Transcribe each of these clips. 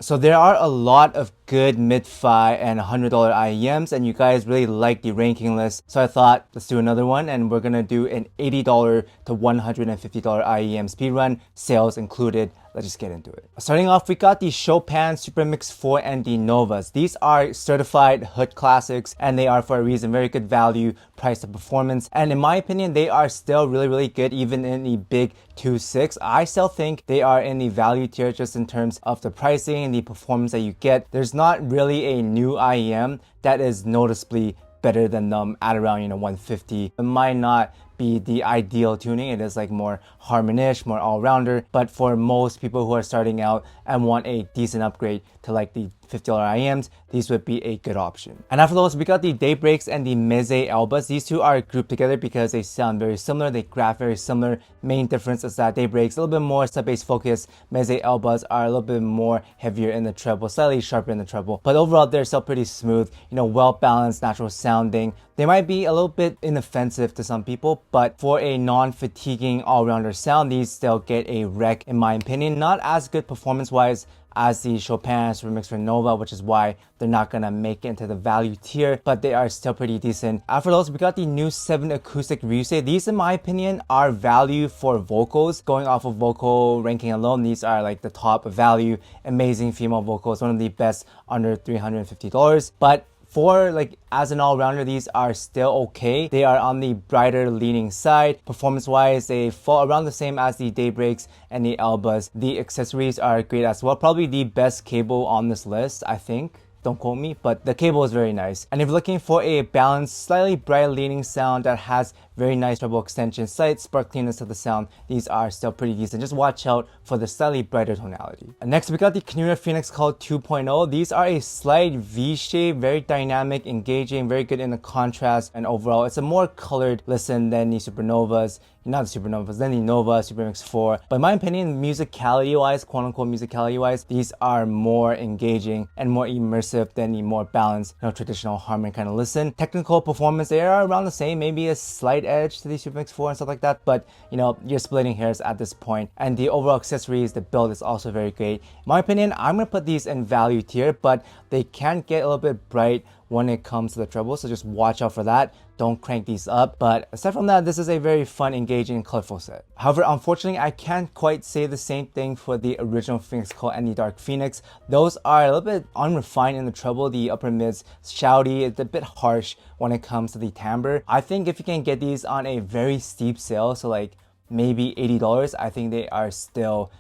So there are a lot of good mid-fi and $100 IEMs, and you guys really like the ranking list. So I thought, let's do another one, and we're gonna do an $80 to $150 IEM speedrun, sales included. Let's just get into it. Starting off, we got the CHOPIN Super Mix 4 and the NOVAs. These are certified hood classics, and they are for a reason very good value, price to performance. And in my opinion, they are still really good even in the big 2.6. I still think they are in the value tier just in terms of the pricing and the performance that you get. There's not really a new IEM that is noticeably better than them at around 150. It might not be the ideal tuning. It is like more harmonish, more all-rounder, but for most people who are starting out and want a decent upgrade to like the $50 IEMs, these would be a good option. And after those, we got the DAYBREAKs and the MEZE ALBAs. These two are grouped together because they sound very similar, they graph very similar. Main difference is that DAYBREAKs a little bit more sub-bass focus, MEZE ALBAs are a little bit more heavier in the treble, slightly sharper in the treble, but overall they're still pretty smooth, well balanced, natural sounding. They might be a little bit inoffensive to some people, but for a non-fatiguing all-rounder sound, these still get a wreck in my opinion. Not as good performance-wise as the CHOPIN Super Mix for Nova, which is why they're not gonna make it into the value tier, but they are still pretty decent. After those, we got the new 7 acoustic RYUSEI. These, in my opinion, are value for vocals. Going off of vocal ranking alone, these are like the top value, amazing female vocals, one of the best under $350. But for like as an all-rounder, these are still okay. They are on the brighter leaning side. Performance-wise, they fall around the same as the DAYBREAKs and the ALBAs. The accessories are great as well. Probably the best cable on this list, I think. Don't quote me, but the cable is very nice. And if you're looking for a balanced, slightly bright leaning sound that has very nice treble extension, slight spark cleanness to the sound, these are still pretty decent. Just watch out for the slightly brighter tonality. And next, we got the KINERA PHOENIXCALL 2.0. These are a slight V shape, very dynamic, engaging, very good in the contrast, and overall, it's a more colored listen than the Supernovas. Not the Supernovas, then the Nova Super Mix 4. But in my opinion, musicality-wise, quote-unquote musicality-wise, these are more engaging and more immersive than the more balanced, traditional harmonic kind of listen. Technical performance, they are around the same, maybe a slight edge to the Super Mix 4 and stuff like that, but you're splitting hairs at this point. And the overall accessories, the build is also very great. In my opinion, I'm gonna put these in value tier, but they can get a little bit bright when it comes to the treble, so just watch out for that. Don't crank these up. But aside from that, this is a very fun, engaging, and colorful set. However, unfortunately, I can't quite say the same thing for the original PHOENIXCALL and the Dark Phoenix. Those are a little bit unrefined in the treble. The upper mid's shouty, it's a bit harsh when it comes to the timbre. I think if you can get these on a very steep sale, so like maybe $80, I think they are still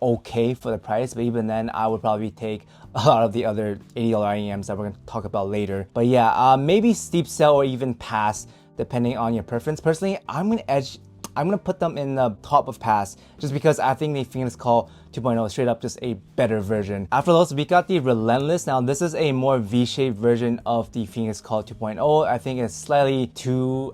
okay for the price. But even then, I would probably take a lot of the other $80 IEMs that we're going to talk about later. But yeah, maybe steep sell or even pass depending on your preference. Personally, I'm gonna put them in the top of pass just because I think the PHOENIXCALL 2.0 is straight up just a better version. After those, we got the Relentless. Now this is a more V-shaped version of the PHOENIXCALL 2.0. I think it's slightly too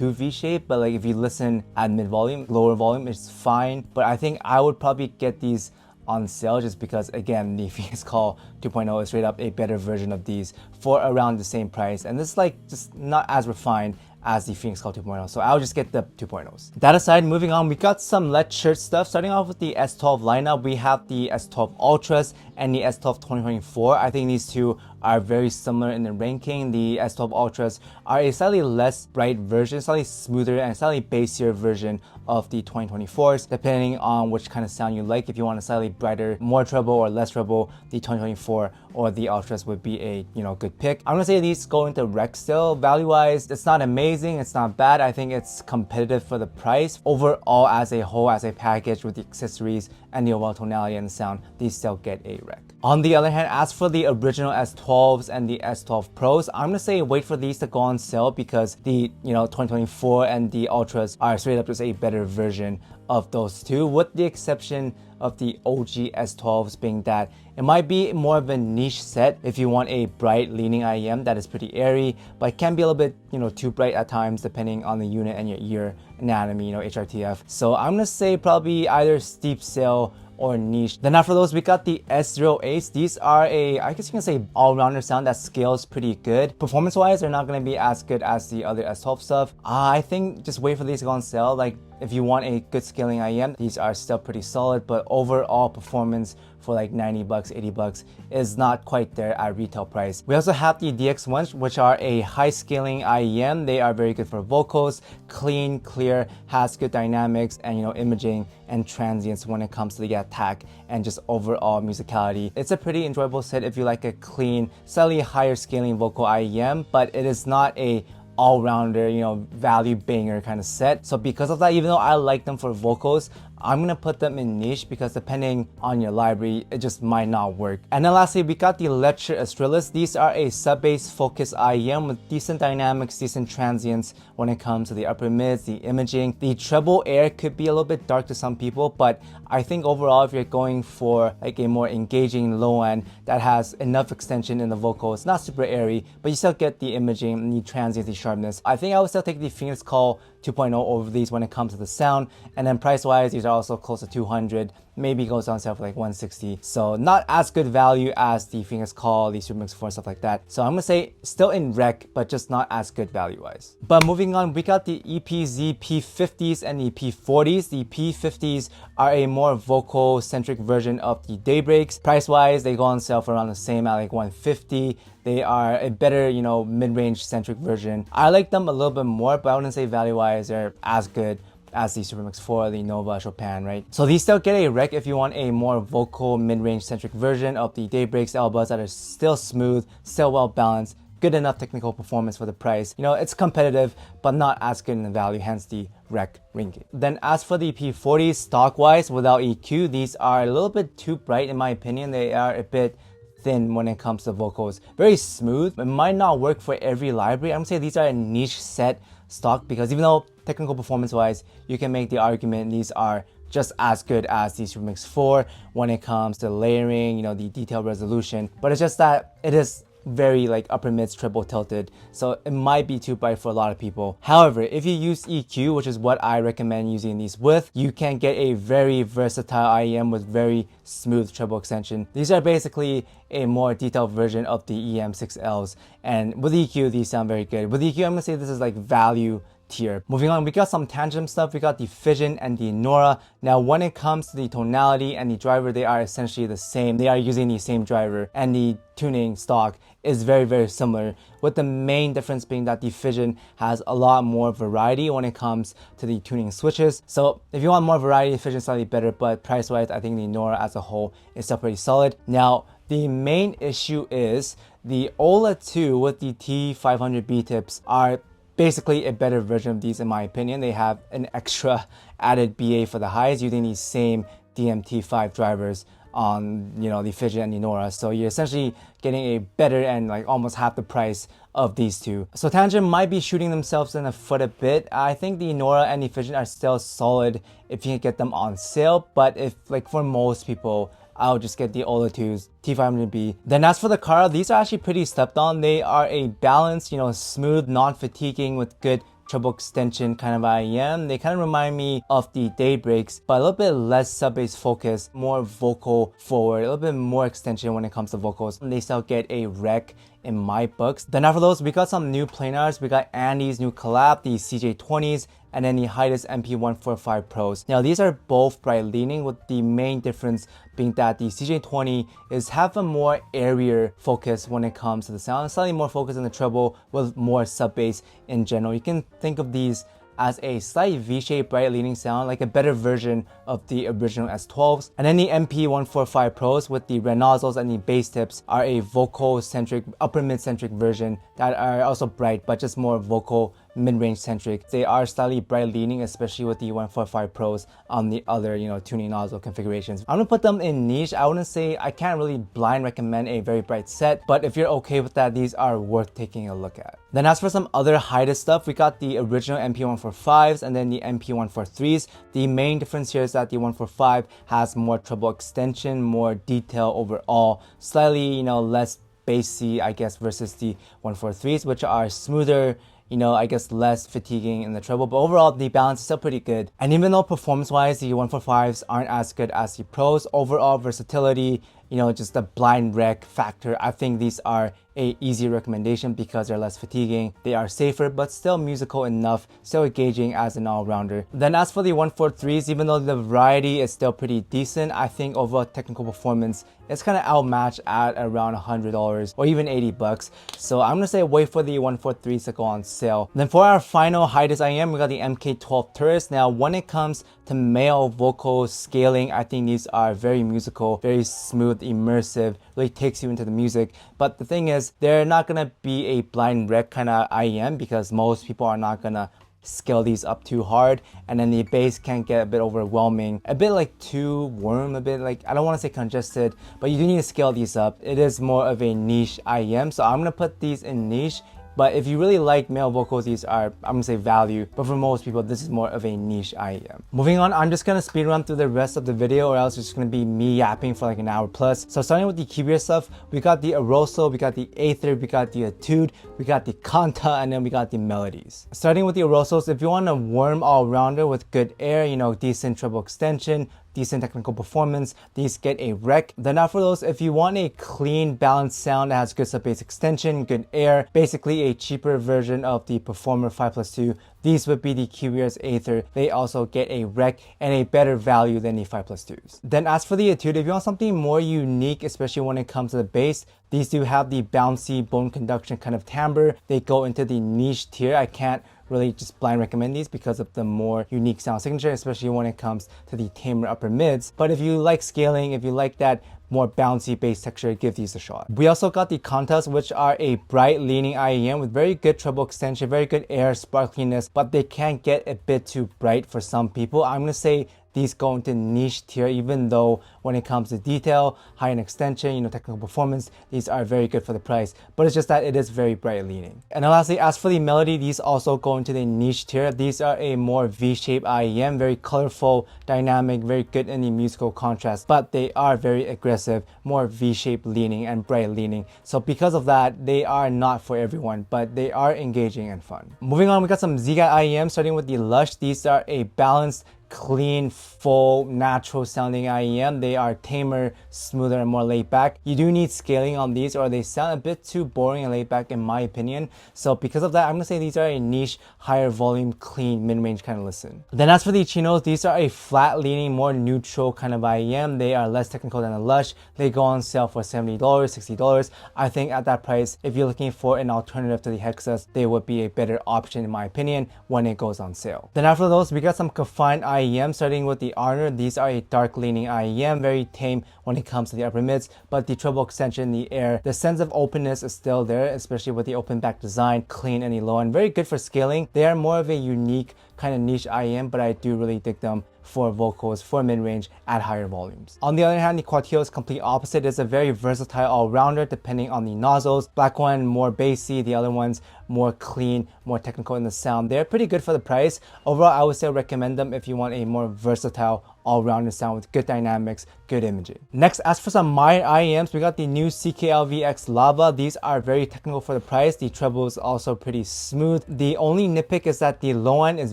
V-shaped, but like if you listen at mid volume, lower volume, it's fine. But I think I would probably get these on sale just because, again, the PHOENIXCALL 2.0 is straight up a better version of these for around the same price, and this is like just not as refined as the PHOENIXCALL 2.0, so I'll just get the 2.0s. That aside, moving on, we got some Let's shirt stuff. Starting off with the S12 lineup, we have the S12 Ultras and the S12 2024. I think these two are very similar in the ranking. The S12 Ultras are a slightly less bright version, slightly smoother and slightly bassier version of the 2024s, depending on which kind of sound you like. If you want a slightly brighter, more treble or less treble, the 2024 or the Ultras would be a good pick. I'm gonna say these go into rec still. Value-wise, it's not amazing, it's not bad. I think it's competitive for the price. Overall, as a whole, as a package with the accessories and the overall tonality and the sound, these still get a rec. On the other hand, as for the original S12s and the S12 Pros, I'm gonna say wait for these to go on sale because the 2024 and the Ultras are straight up just a better version of those two, with the exception of the OG S12s being that it might be more of a niche set if you want a bright leaning IEM that is pretty airy, but it can be a little bit too bright at times depending on the unit and your ear anatomy, HRTF. So I'm gonna say probably either steep sale or niche. Then after those, we got the S08s. These are I guess you can say all-rounder sound that scales pretty good. Performance-wise, they're not going to be as good as the other S12 stuff. I think just wait for these to go on sale. Like if you want a good scaling IEM, these are still pretty solid, but overall performance for like 90 bucks, 80 bucks is not quite there at retail price. We also have the DX1s, which are a high scaling IEM. They are very good for vocals, clean, clear, has good dynamics and imaging and transients when it comes to the attack and just overall musicality. It's a pretty enjoyable set if you like a clean, slightly higher scaling vocal IEM, but it is not a all-rounder, value banger kind of set. So because of that, even though I like them for vocals, I'm gonna put them in niche because depending on your library, it just might not work. And then lastly, we got the LETSHUOER ASTRALIS. These are a sub-bass focused IEM with decent dynamics, decent transients when it comes to the upper mids, the imaging. The treble air could be a little bit dark to some people, but I think overall, if you're going for like a more engaging low end that has enough extension in the vocals, not super airy, but you still get the imaging, the transients, the sharpness, I think I would still take the PHOENIXCALL 2.0 over these when it comes to the sound. And then price wise, these are also close to 200, maybe goes on sale for like 160. So not as good value as the PHOENIXCALL, the Super Mix 4, stuff like that. So I'm gonna say still in rec, but just not as good value wise. But moving on, we got the EPZ P50s and the P40s. The P50s are a more vocal centric version of the Daybreaks. Price wise, they go on sale for around the same at like 150. They are a better, mid-range centric version. I like them a little bit more, but I wouldn't say value-wise they're as good as the Super Mix 4, the Nova, Chopin, right? So these still get a rec if you want a more vocal, mid-range centric version of the Daybreaks, ALBAs that are still smooth, still well balanced, good enough technical performance for the price. It's competitive, but not as good in the value, hence the rec ringgit. Then as for the P40s, stock-wise, without EQ, these are a little bit too bright in my opinion. They are a bit thin when it comes to vocals. Very smooth. It might not work for every library. I'm gonna say these are a niche set stock because even though technical performance wise, you can make the argument these are just as good as the Super Mix 4 when it comes to layering, the detail resolution. But it's just that it is very like upper mids triple tilted, so it might be too bright for a lot of people. However, if you use EQ, which is what I recommend using these with, you can get a very versatile IEM with very smooth treble extension. These are basically a more detailed version of the EM6Ls, and with EQ these sound very good. With EQ, I'm gonna say this is like value tier. Moving on, we got some TANCHJIM stuff. We got the FISSION and the NORA. Now when it comes to the tonality and the driver, they are essentially the same. They are using the same driver and the tuning stock is very similar, with the main difference being that the FISSION has a lot more variety when it comes to the tuning switches. So if you want more variety, the FISSION is slightly better, but price wise I think the NORA as a whole is still pretty solid. Now the main issue is the OLA 2 with the T500B tips are basically a better version of these in my opinion. They have an extra added BA for the highs using these same DMT5 drivers on the FISSION and the NORA, so you're essentially getting a better and like almost half the price of these two. So TANCHJIM might be shooting themselves in the foot a bit. I think the NORA and the FISSION are still solid if you can get them on sale, but if like for most people, I'll just get the OLA 2s, T500B. Then as for the Kara, these are actually pretty stepped on. They are a balanced, smooth, non-fatiguing with good treble extension kind of IEM. They kind of remind me of the Daybreaks, but a little bit less sub-bass focus, more vocal forward, a little bit more extension when it comes to vocals. They still get a rec in my books. Then after those, we got some new planars. We got Andy's new collab, the CJ20s, and then the HIDIZS MP145 Pros. Now these are both bright leaning, with the main difference being that the CJ20 is have a more airier focus when it comes to the sound, slightly more focus on the treble with more sub bass in general. You can think of these as a slight V-shaped bright leaning sound, like a better version of the original S12s. And then the MP145 Pros with the red nozzles and the bass tips are a vocal centric, upper mid centric version that are also bright, but just more vocal mid-range centric. They are slightly bright leaning, especially with the 145 Pros on the other, tuning nozzle configurations. I'm gonna put them in niche. I wouldn't say, I can't really blind recommend a very bright set, but if you're okay with that, these are worth taking a look at. Then as for some other HIDIZS stuff, we got the original MP145s and then the MP143s. The main difference here is that the 145 has more treble extension, more detail overall, slightly, less bassy, I guess, versus the 143s, which are smoother, I guess less fatiguing in the treble, but overall the balance is still pretty good. And even though performance wise the 145s aren't as good as the Pros, overall versatility you know, just the blind rec factor, I think these are a easy recommendation because they're less fatiguing, they are safer, but still musical enough, still engaging as an all-rounder. Then as for the 143s, even though the variety is still pretty decent, I think overall technical performance is kind of outmatched at around $100 or even 80 bucks. So I'm gonna say wait for the 143s to go on sale. Then for our final HIDIZS IEM, we got the MK12 Tourist. Now when it comes to male vocal scaling, I think these are very musical, very smooth, immersive, really takes you into the music. But the thing is, they're not gonna be a blind rec kind of IEM because most people are not gonna scale these up too hard, and then the bass can get a bit overwhelming, a bit like too warm, a bit like, I don't want to say congested, but you do need to scale these up. It is more of a niche IEM, so I'm gonna put these in niche. But if you really like male vocals, these are, I'm gonna say value, but for most people, this is more of a niche IEM. Moving on, I'm just gonna speed run through the rest of the video, or else it's just gonna be me yapping for like an hour plus. So starting with the KIWIEARS stuff, we got the AIROSO, we got the AETHER, we got the ETUDE, we got the CANTA, and then we got the melodies. Starting with the AIROSOs, if you want a warm all-rounder with good air, you know, decent treble extension, decent technical performance, these get a rec. Then after those, if you want a clean, balanced sound that has good sub-bass extension, good air, basically a cheaper version of the Performer 5+2, these would be the KIWIEARS AETHER. They also get a rec and a better value than the 5+2s. Then as for the ETUDE, if you want something more unique, especially when it comes to the bass, these do have the bouncy bone conduction kind of timbre. They go into the niche tier. I can't really just blind recommend these because of the more unique sound signature, especially when it comes to the tamer upper mids. But if you like scaling, if you like that more bouncy bass texture, give these a shot. We also got the CANTAs, which are a bright leaning IEM with very good treble extension, very good air, sparkliness, but they can get a bit too bright for some people. I'm gonna say these go into niche tier, even though when it comes to detail, high-end extension, you know, technical performance, these are very good for the price, but it's just that it is very bright leaning. And then lastly, as for the melody, these also go into the niche tier. These are a more V-shaped IEM, very colorful, dynamic, very good in the musical contrast, but they are very aggressive, more V-shaped leaning and bright leaning. So because of that, they are not for everyone, but they are engaging and fun. Moving on, we got some ZIIGAAT IEM, starting with the LUSH. These are a balanced, clean, full, natural sounding IEM. They are tamer, smoother, and more laid back. You do need scaling on these or they sound a bit too boring and laid back in my opinion. So because of that, I'm gonna say these are a niche, higher volume, clean, mid-range kind of listen. Then as for the CHINNOs, these are a flat leaning, more neutral kind of IEM. They are less technical than the LUSH. They go on sale for $70, $60. I think at that price, if you're looking for an alternative to the Hexas, they would be a better option in my opinion when it goes on sale. Then after those, we got some KEFINE IEM, starting with the ARNAR. These are a dark leaning IEM, very tame when it comes to the upper mids, but the treble extension, the air, the sense of openness is still there, especially with the open back design, clean and low, and very good for scaling. They are more of a unique kind of niche IEM, but I do really dig them for vocals, for mid-range at higher volumes. On the other hand, the QUATIO is complete opposite. It's a very versatile all-rounder depending on the nozzles. Black one more bassy, the other one's more clean, more technical in the sound. They're pretty good for the price. Overall, I would say recommend them if you want a more versatile all-rounded sound with good dynamics, good imaging. Next, as for some MYER IEMs, we got the new CKLVX Lava. These are very technical for the price. The treble is also pretty smooth. The only nitpick is that the low end is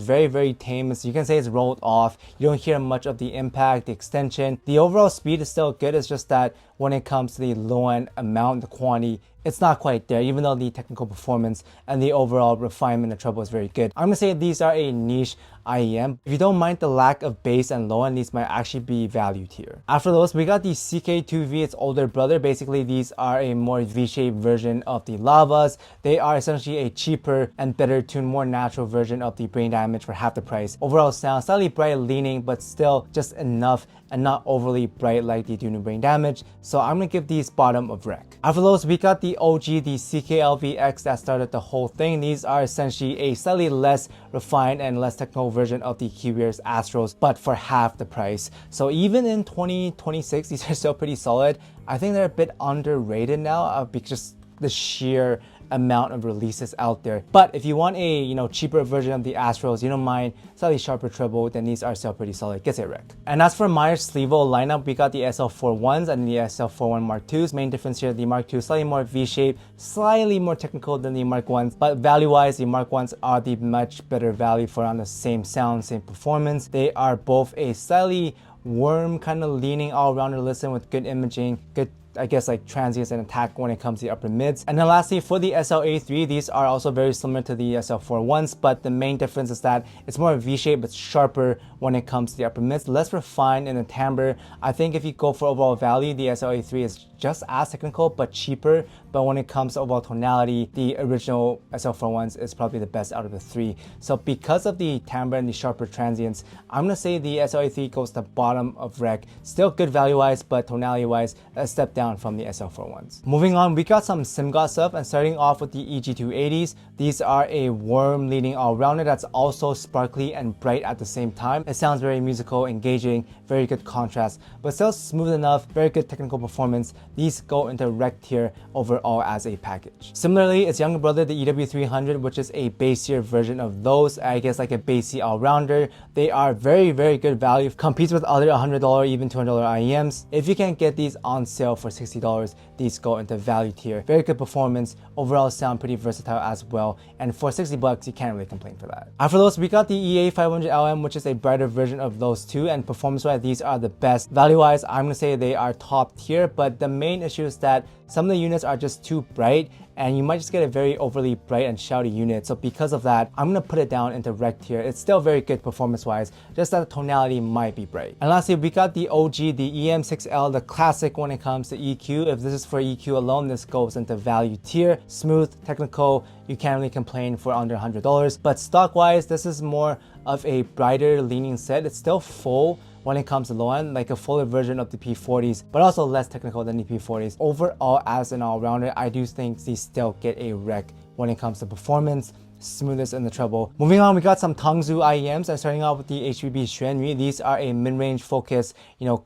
very tame. So you can say it's rolled off. You don't hear much of the impact, the extension. The overall speed is still good. It's just that when it comes to the low end amount, the quantity, it's not quite there, even though the technical performance and the overall refinement of treble is very good. I'm gonna say these are a niche IEM. If you don't mind the lack of bass and low end, these might actually be value tier. After those, we got the CK2V, its older brother. Basically, these are a more V-shaped version of the Lavas. They are essentially a cheaper and better tuned, more natural version of the Brain Damage for half the price. Overall sound, slightly bright leaning, but still just enough and not overly bright like the new Brain Damage. So I'm gonna give these bottom of rec. After those, we got the OG, the CKLVX that started the whole thing. These are essentially a slightly less refined and less technical version of the KIWIEARS Astros, but for half the price. So even in 2026, these are still pretty solid. I think they're a bit underrated now because the sheer amount of releases out there. But if you want a cheaper version of the Astros, you don't mind slightly sharper treble, then these are still pretty solid. Gets it wreck. And as for MYER's Sleevo lineup, we got the SL41s and the SL41 Mark IIs. Main difference here, the Mark II slightly more V-shaped, slightly more technical than the Mark Is, but value-wise, the Mark Is are the much better value for on the same sound, same performance. They are both a slightly warm kind of leaning all-rounder listen with good imaging, good, I guess, like transients and attack when it comes to the upper mids. And then lastly, for the SLA3, these are also very similar to the SL4 ones, but the main difference is that it's more V-shaped, but sharper when it comes to the upper mids, less refined in the timbre. I think if you go for overall value, the SLA3 is just as technical but cheaper, but when it comes to overall tonality, the original SL4 ones is probably the best out of the three. So because of the timbre and the sharper transients, I'm gonna say the SLA3 goes to the bottom of rec. Still good value-wise, but tonality-wise, a step down from the SL4 ones. Moving on, we got some SIMGOT stuff, and starting off with the EG280s. These are a warm leading all-rounder that's also sparkly and bright at the same time. It sounds very musical, engaging, very good contrast, but still smooth enough, very good technical performance. These go into rec tier overall as a package. Similarly, its younger brother, the EW300, which is a bassier version of those, I guess like a bassy all-rounder. They are very good value, competes with other $100, even $200 IEMs. If you can get these on sale for $60, these go into value tier. Very good performance, overall sound pretty versatile as well, and for 60 bucks, you can't really complain for that. After those, we got the EA500LM, which is a brighter version of those two, and performance-wise, these are the best. Value-wise, I'm gonna say they are top tier, but the main issue is that some of the units are just too bright, and you might just get a very overly bright and shouty unit. So because of that, I'm gonna put it down into rec tier. It's still very good performance-wise, just that the tonality might be bright. And lastly, we got the OG, the EM6L, the classic when it comes to EQ. If this is for EQ alone, this goes into value tier. Smooth, technical, you can't really complain for under $100. But stock-wise, this is more of a brighter leaning set. It's still full when it comes to low end, like a fuller version of the P40s, but also less technical than the P40s. Overall, as an all-rounder, I do think these still get a rec when it comes to performance, smoothness, and the treble. Moving on, we got some Tongzu IEMs, and starting off with the HBB Xuanyu. These are a mid-range focused,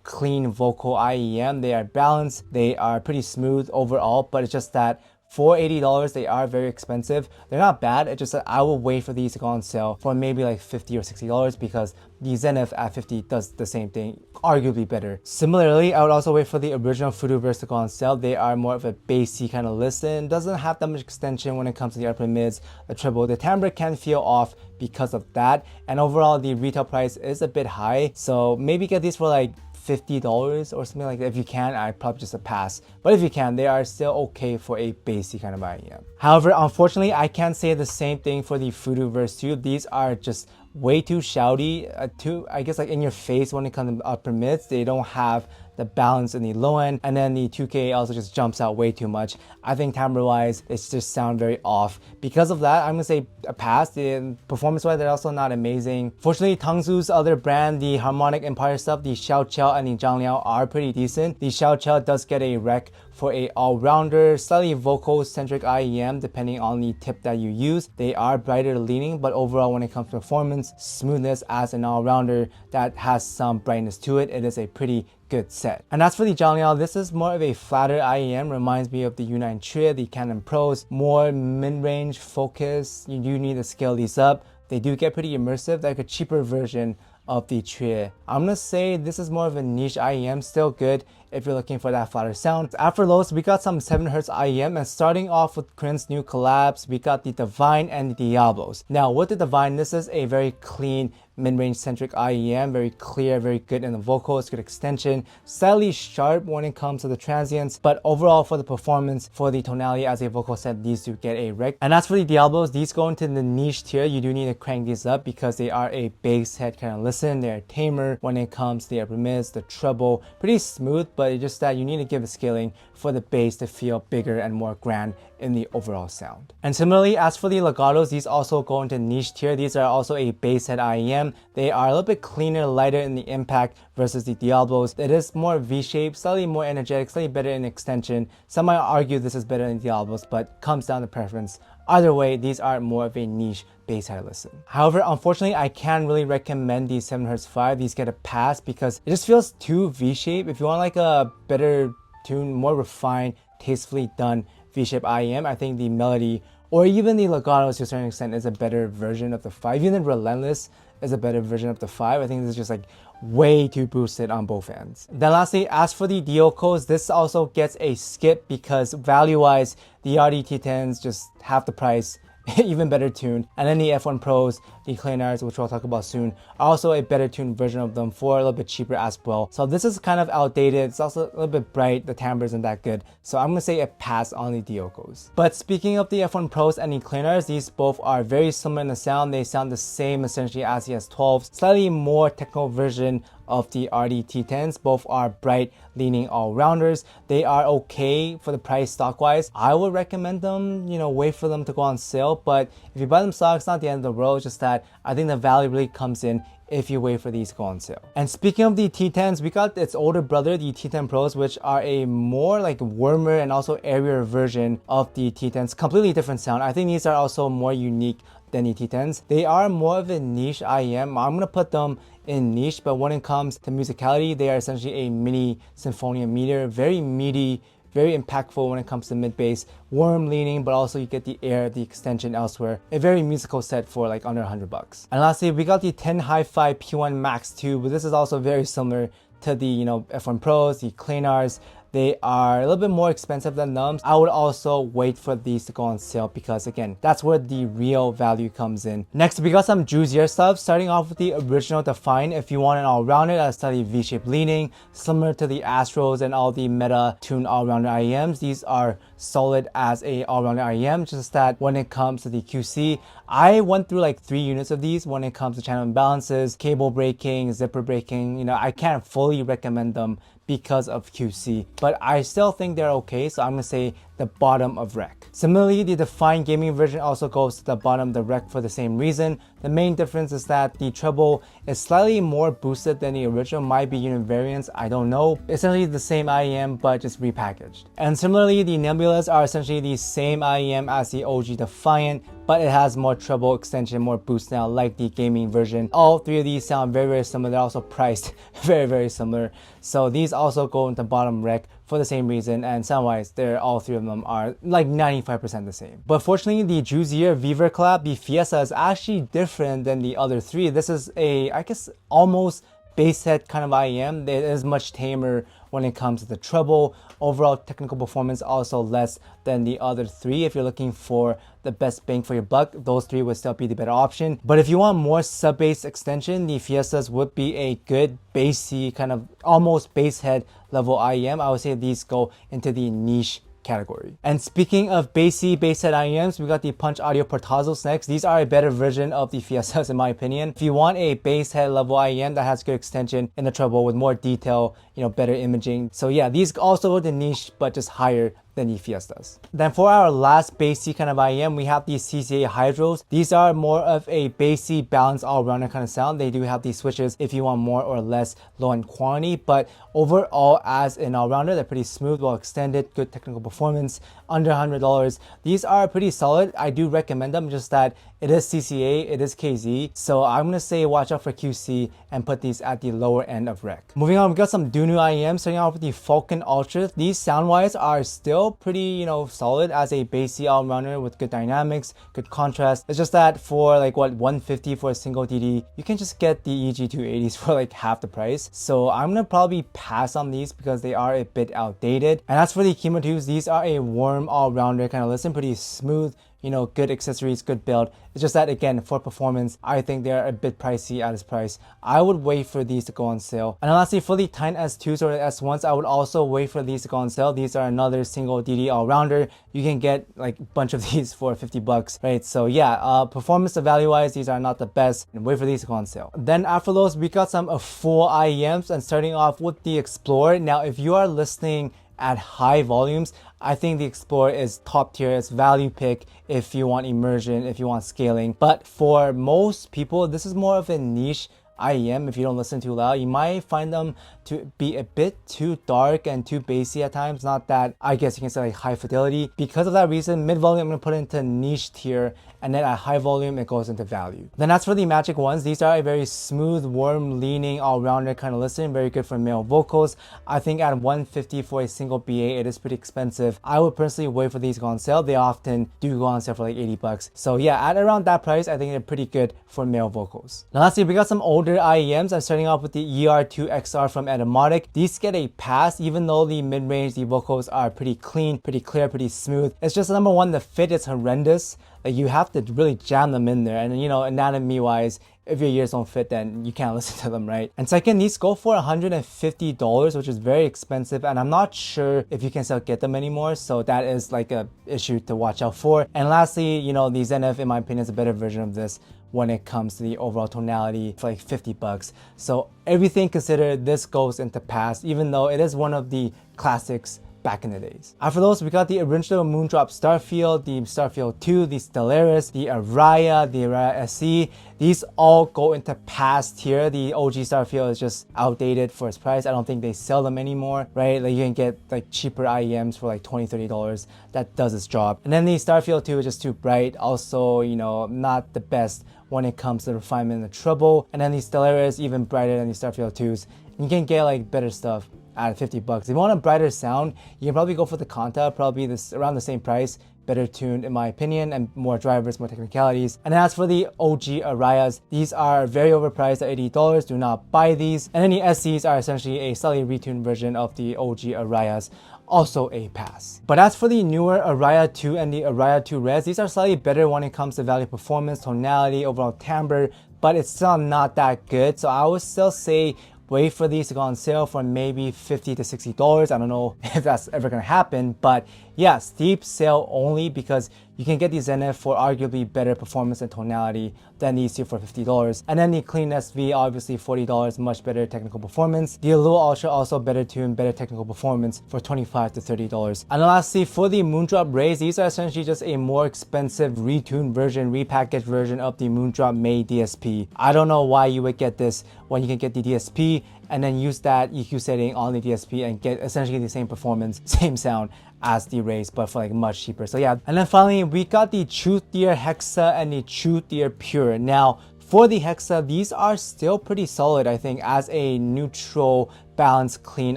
clean vocal IEM. They are balanced, they are pretty smooth overall, but it's just that for $80, they are very expensive. They're not bad, it's just that I will wait for these to go on sale for maybe like $50 or $60 because the Zenith at 50 does the same thing, arguably better. Similarly, I would also wait for the original FUDUverse to go on sale. They are more of a bassy kind of listen, doesn't have that much extension when it comes to the upper mids, the treble. The timbre can feel off because of that, and overall the retail price is a bit high, so maybe get these for like $50 or something like that. If you can, I'd probably just a pass. But if you can, they are still okay for a bassy kind of IEM. However, unfortunately, I can't say the same thing for the FUDUverse 2. These are just way too shouty, too, I guess, like in your face when it comes to upper mids. They don't have the balance in the low end, and then the 2K also just jumps out way too much. I think timbre wise, it's just sound very off. Because of that, I'm gonna say a pass. The performance wise, they're also not amazing. Fortunately, Tongzu's other brand, the Harmonic Empire stuff, the Xiaoqiao and the Zhangliao are pretty decent. The Xiaoqiao does get a rec for a all-rounder, slightly vocal-centric IEM depending on the tip that you use. They are brighter leaning, but overall when it comes to performance, smoothness as an all-rounder that has some brightness to it, it is a pretty good set. And as for the Zhangliao, this is more of a flatter IEM, reminds me of the U9 Tria, the Canon Pros, more mid-range focus. You do need to scale these up. They do get pretty immersive, like a cheaper version of the Tria. I'm gonna say this is more of a niche IEM, still good if you're looking for that flatter sound. After those, we got some 7Hz IEM, and starting off with Crin's new collabs, we got the Divine and the Diablos. Now with the Divine, this is a very clean mid-range centric IEM, very clear, very good in the vocals, good extension, slightly sharp when it comes to the transients, but overall for the performance, for the tonality as a vocal set, these do get a rec. And as for the Diablos, these go into the niche tier. You do need to crank these up because they are a bass head kind of listen. They're tamer when it comes to the upper mids, the treble, pretty smooth, but it's just that you need to give a scaling for the bass to feel bigger and more grand in the overall sound. And similarly, as for the Legatos, these also go into niche tier. These are also a bass head IEM. They are a little bit cleaner, lighter in the impact versus the Diablos. It is more V-shaped, slightly more energetic, slightly better in extension. Some might argue this is better than Diablos, but comes down to preference. Either way, these are more of a niche bass head listen. However, unfortunately, I can't really recommend the 7Hz 5. These get a pass because it just feels too V-shaped. If you want like a better tune, more refined, tastefully done V-shape IEM, I think the Melody or even the Legatos to a certain extent is a better version of the 5. Even the Relentless is a better version of the 5. I think this is just like way too boosted on both ends. Then lastly, as for the Diocos, this also gets a skip because value-wise, the RDT10s just half the price even better tuned. And then the F1 Pros, the CRINEARs, which we'll talk about soon, are also a better tuned version of them for a little bit cheaper as well. So this is kind of outdated. It's also a little bit bright. The timbre isn't that good. So I'm gonna say a pass on the Diokos. But speaking of the F1 Pros and the CRINEARs, these both are very similar in the sound. They sound the same essentially as the S12s. Slightly more technical version of the RD-T10s. Both are bright leaning all-rounders. They are okay for the price stock wise. I would recommend them, you know, wait for them to go on sale, but if you buy them stock, it's not the end of the world. It's just that I think the value really comes in if you wait for these to go on sale. And speaking of the T10s, we got its older brother, the T10 Pros, which are a more like warmer and also airier version of the T10s. Completely different sound. I think these are also more unique than the T10s. They are more of a niche IEM. I'm gonna put them in niche, but when it comes to musicality, they are essentially a mini Sinfonia meter, very meaty, very impactful when it comes to mid bass, warm leaning, but also you get the air, the extension elsewhere. A very musical set for like under $100. And lastly, we got the 10 Hi-Fi P1 Max 2, but this is also very similar to the, you know, F1 Pros, the CRINEARs. They are a little bit more expensive than them. I would also wait for these to go on sale because again, that's where the real value comes in. Next, we got some juicier stuff, starting off with the original Define. If you want an all-rounder that's slightly V-shaped leaning, similar to the Astros and all the meta tuned all-rounder IEMs, these are solid as a all-rounder IEM, just that when it comes to the QC, I went through like 3 units of these when it comes to channel imbalances, cable breaking, zipper breaking. You know, I can't fully recommend them because of QC, but I still think they're okay, so I'm gonna say the bottom of rec. Similarly, the Define gaming version also goes to the bottom of the rec for the same reason. The main difference is that the treble is slightly more boosted than the original, might be unit variants, I don't know. Essentially the same IEM, but just repackaged. And similarly, the Nebulas are essentially the same IEM as the OG Defiant, but it has more treble extension, more boost now, like the gaming version. All 3 of these sound very, very similar. They're also priced very, very similar. So these also go into bottom rec for the same reason, and sound-wise, all 3 of them are like 95% the same. But fortunately, the juicier Viver collab, the Fiesta, is actually different than the other 3. This is a, I guess, almost bass head kind of IEM. It is much tamer when it comes to the treble. Overall technical performance also less than the other 3. If you're looking for the best bang for your buck, those 3 would still be the better option. But if you want more sub bass extension, the Fiestas would be a good bassy kind of almost bass head level IEM. I would say these go into the niche category. And speaking of bassy bass head IEMs, we got the Punch Audio Portazos next. These are a better version of the Fiestas in my opinion. If you want a bass head level IEM that has good extension in the treble with more detail, you know, better imaging. So yeah, these also go to niche, but just higher than the Fiestas. Then for our last bassy kind of IEM, we have the CCA Hydros. These are more of a bassy, balanced all-rounder kind of sound. They do have these switches if you want more or less low end quantity, but overall as an all-rounder, they're pretty smooth, well extended, good technical performance, under $100. These are pretty solid. I do recommend them, just that it is CCA, it is KZ, so I'm gonna say watch out for QC and put these at the lower end of rec. Moving on, we got some Dunu IEMs, starting off with the Falcon Ultra. These sound-wise are still pretty, you know, solid as a bassy all-rounder with good dynamics, good contrast. It's just that for like what, 150 for a single DD, you can just get the EG280s for like half the price. So I'm gonna probably pass on these because they are a bit outdated. And as for the Kimo 2s, these are a warm all-rounder kind of listen, pretty smooth, you know, good accessories, good build. It's just that again, for performance, I think they're a bit pricey at this price. I would wait for these to go on sale. And lastly, for the Titan S2s or the S1s, I would also wait for these to go on sale. These are another single DD all-rounder. You can get like a bunch of these for 50 bucks, right? So yeah, performance to value wise, these are not the best, and wait for these to go on sale. Then after those, we got some full IEMs, and starting off with the Explorer. Now, if you are listening at high volumes, I think the Explorer is top tier. It's value pick if you want immersion, if you want scaling. But for most people, this is more of a niche IEM. If you don't listen too loud, you might find them to be a bit too dark and too bassy at times. Not that, I guess you can say like high fidelity. Because of that reason, mid volume I'm gonna put into niche tier, and then at high volume it goes into value. Then as for the Magic ones, these are a very smooth, warm, leaning, all-rounder kind of listen, very good for male vocals. I think at 150 for a single BA, it is pretty expensive. I would personally wait for these to go on sale. They often do go on sale for like 80 bucks. So yeah, at around that price, I think they're pretty good for male vocals. Now lastly, we got some older IEMs. I'm starting off with the ER2XR from Automatic. These get a pass even though the mid-range, the vocals are pretty clean, pretty clear, pretty smooth. It's just number one, the fit is horrendous. Like you have to really jam them in there, and you know, anatomy wise, if your ears don't fit, then you can't listen to them, right? And second, these go for $150, which is very expensive, and I'm not sure if you can still get them anymore, so that is like a issue to watch out for. And lastly, you know, the ZenF, in my opinion, is a better version of this when it comes to the overall tonality for like $50. So everything considered, this goes into pass, even though it is one of the classics back in the days. After those, we got the original Moondrop Starfield, the Starfield 2, the Stellaris, the Araya, the Araya SE. These all go into pass tier. The OG Starfield is just outdated for its price. I don't think they sell them anymore, right? Like you can get like cheaper IEMs for like $20, $30. That does its job. And then the Starfield 2 is just too bright. Also, you know, not the best when it comes to refinement and the treble. And then the Stellaris, even brighter than the Starfield 2s. You can get like better stuff at $50. If you want a brighter sound, you can probably go for the Canta, probably this around the same price, better tuned in my opinion, and more drivers, more technicalities. And as for the OG Arayas, these are very overpriced at $80. Do not buy these. And then the SEs are essentially a slightly retuned version of the OG Arayas, also a pass. But as for the newer Araya 2 and the Araya 2 Res, these are slightly better when it comes to value performance, tonality, overall timbre, but it's still not that good. So I would still say wait for these to go on sale for maybe $50 to $60. I don't know if that's ever gonna happen, but yeah, steep sale only because you can get the ZenF for arguably better performance and tonality than these two for $50. And then the Clean SV, obviously $40, much better technical performance. The Allure Ultra, also better tuned, better technical performance for $25 to $30. And lastly, for the Moondrop Rays, these are essentially just a more expensive retuned version, repackaged version of the Moondrop May DSP. I don't know why you would get this when you can get the DSP and then use that EQ setting on the DSP and get essentially the same performance, same sound as the Rays, but for like much cheaper. So yeah, and then finally we got the TRUTHEAR Hexa and the TRUTHEAR Pure. Now for the Hexa, these are still pretty solid, I think, as a neutral, balanced, clean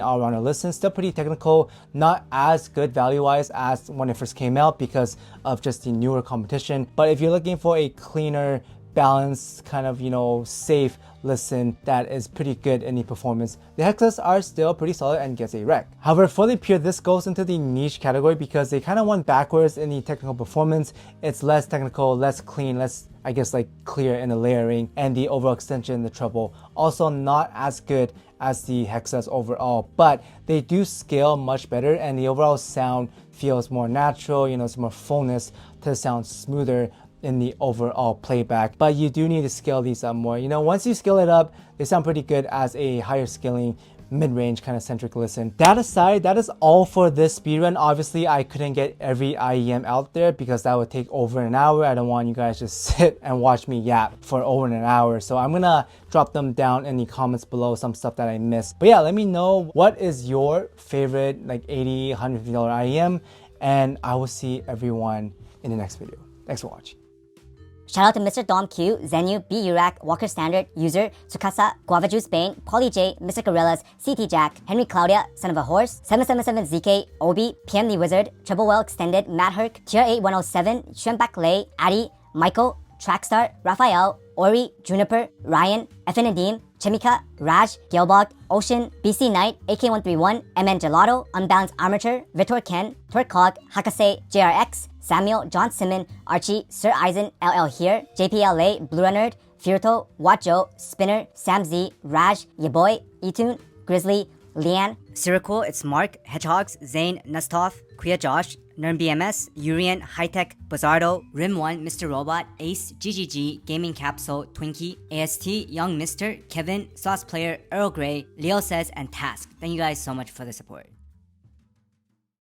all-rounder listen. Still pretty technical, not as good value-wise as when it first came out because of just the newer competition. But if you're looking for a cleaner, balanced, kind of, you know, safe listen that is pretty good in the performance, the Hexas are still pretty solid and gets a rec. However, for the Pure, this goes into the niche category because they kind of went backwards in the technical performance. It's less technical, less clean, less, I guess, like clear in the layering, and the overall extension, the treble, also not as good as the Hexas overall, but they do scale much better and the overall sound feels more natural, you know, it's more fullness to sound smoother in the overall playback. But you do need to scale these up more. You know, once you scale it up, they sound pretty good as a higher scaling mid-range kind of centric listen. That aside, that is all for this speedrun. Obviously, I couldn't get every IEM out there because that would take over an hour. I don't want you guys to sit and watch me yap for over an hour. So I'm gonna drop them down in the comments below, some stuff that I missed. But yeah, let me know what is your favorite like $80, $150 IEM, and I will see everyone in the next video. Thanks for watching. Shout out to Mr. Dom Q, Zenu, B. Urac, Walker Standard, User, Tsukasa, Guava Juice Bane, Polly J, Mr. Gorillas, CT Jack, Henry Claudia, Son of a Horse, 777ZK, Obi, PM the Wizard, Triple Well Extended, Matt Herc, TR8107, Shrimpback Lay, Addy, Michael, Trackstar, Raphael, Ori, Juniper, Ryan, Nadim, Chimika, Raj, Gilbog, Ocean, BC Knight, AK131, MN Gelato, Unbalanced Armature, Vitor Ken, Torcog, Hakase, JRX, Samuel, John Simon, Archie, Sir Eisen, LL Here, JPLA, Blue Nerd, Firto, Watcho, Spinner, Sam Z, Raj, Yaboy, Etune, Grizzly, Leanne, Syracuse, it's Mark, Hedgehogs, Zane, Nustov, Quia Josh, NernBMS, Urian, Hightech, Bazardo, Rim1, Mr. Robot, Ace, GGG, Gaming Capsule, Twinkie, AST, Young Mister, Kevin, Sauce Player, Earl Grey, Leo Says, and Task. Thank you guys so much for the support.